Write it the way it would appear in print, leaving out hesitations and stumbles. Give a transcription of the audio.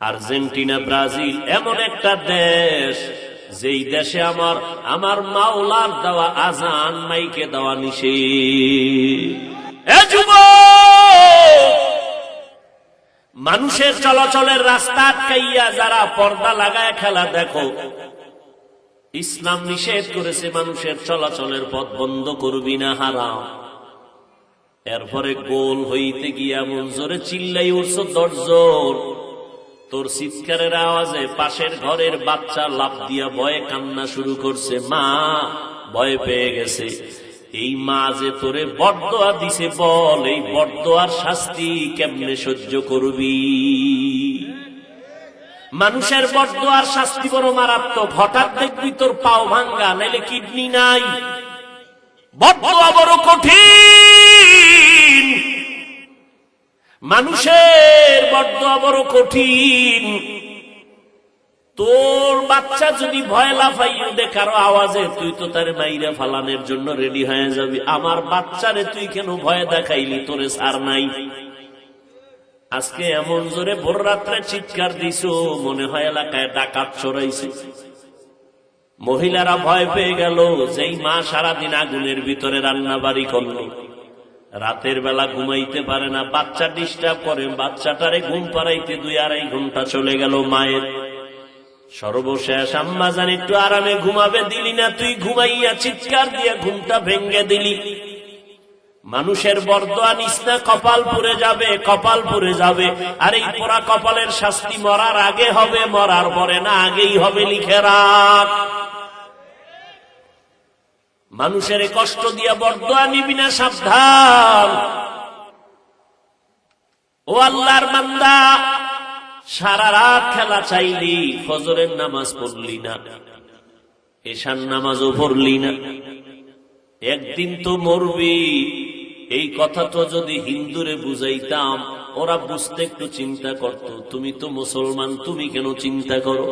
Argentina, Brazil এমন একটা দেশ যেই দেশে আমার মাওলার দেওয়া আজান মাইকে দেওয়া নিষেধ। মানুষের চলাচলের রাস্তা আটকাইয়া যারা পর্দা লাগায় খেলা দেখো, ইসলাম নিষেধ করেছে মানুষের চলাচলের পথ বন্ধ করবি না, হারাম। এরপরে গোল হইতে গিয়া এমন জোরে চিল্লাই উঠছ দরজোর, তোর চিৎকারের আওয়াজে পাশের ঘরের বাচ্চা লাফ দিয়া ভয়ে কান্না শুরু করছে, মা ভয় পেয়ে গেছে। এই মা যে তোরে বরদোয়া দিছে, বল এই বরদোয়ার শাস্তি কেমনে সহ্য করবি? মানুষের বরদোয়ার শাস্তি বড় মারাত্মক। হঠাৎ দেখবি তোর পাও ভাঙ্গা, নাইলে কিডনি নাই। বরদোয়া বড় কঠিন, মানুষের বরদোয়া বড় কঠিন। তোর বাচ্চা যদি ভয় লাফাইও দে কারো আওয়াজে, তুই তো তার মাইরা ফালানোর জন্য রেডি হয়ে যাবি। আমার বাচ্চারে তুই কেন ভয় দেখাইলি? তোরে সার নাই। আজকে এমন জোরে ভোর রাত্রে চিৎকার দিছো, মনে হয় এলাকায় ডাকাত চড়াইছে। মহিলারা ভয় পেয়ে গেল। যেই মা সারাদিন আগুনের ভিতরে রান্না বাড়ি করলো, রাতের বেলা ঘুমাইতে পারে না, বাচ্চা ডিস্টার্ব করে, বাচ্চাটারে ঘুম পাড়াইতে 2-2.5 ঘন্টা চলে গেল মায়ের। সর্বশেষ আম্মা জান একটু আরামে ঘুমাবে, দিলি না তুই, ঘুমাইয়া চিৎকার দিয়া ঘুমটা ভেঙ্গে দিলি। মানুষের বরদোয়া নিস না, কপাল পুড়ে যাবে, কপাল পুড়ে যাবে। আর এই পোড়া কপালের শাস্তি মরার আগে হবে, মরার পরে না, আগেই হবে, লিখে রাখ। মানুষের কষ্ট দিয়া বরদোয়া নিবি না, সাবধান। ও আল্লাহর বান্দা, সারা রাত খেলা চাইলি, ফজরের নামাজ পড়লি না, এশার নামাজও পড়লি না, একদিন তো মরবি। এই কথা তো যদি হিন্দুরে বুঝাইতাম, ওরা বুঝতে একটু চিন্তা করত। তুমি তো মুসলমান, তুমি কেন চিন্তা করো?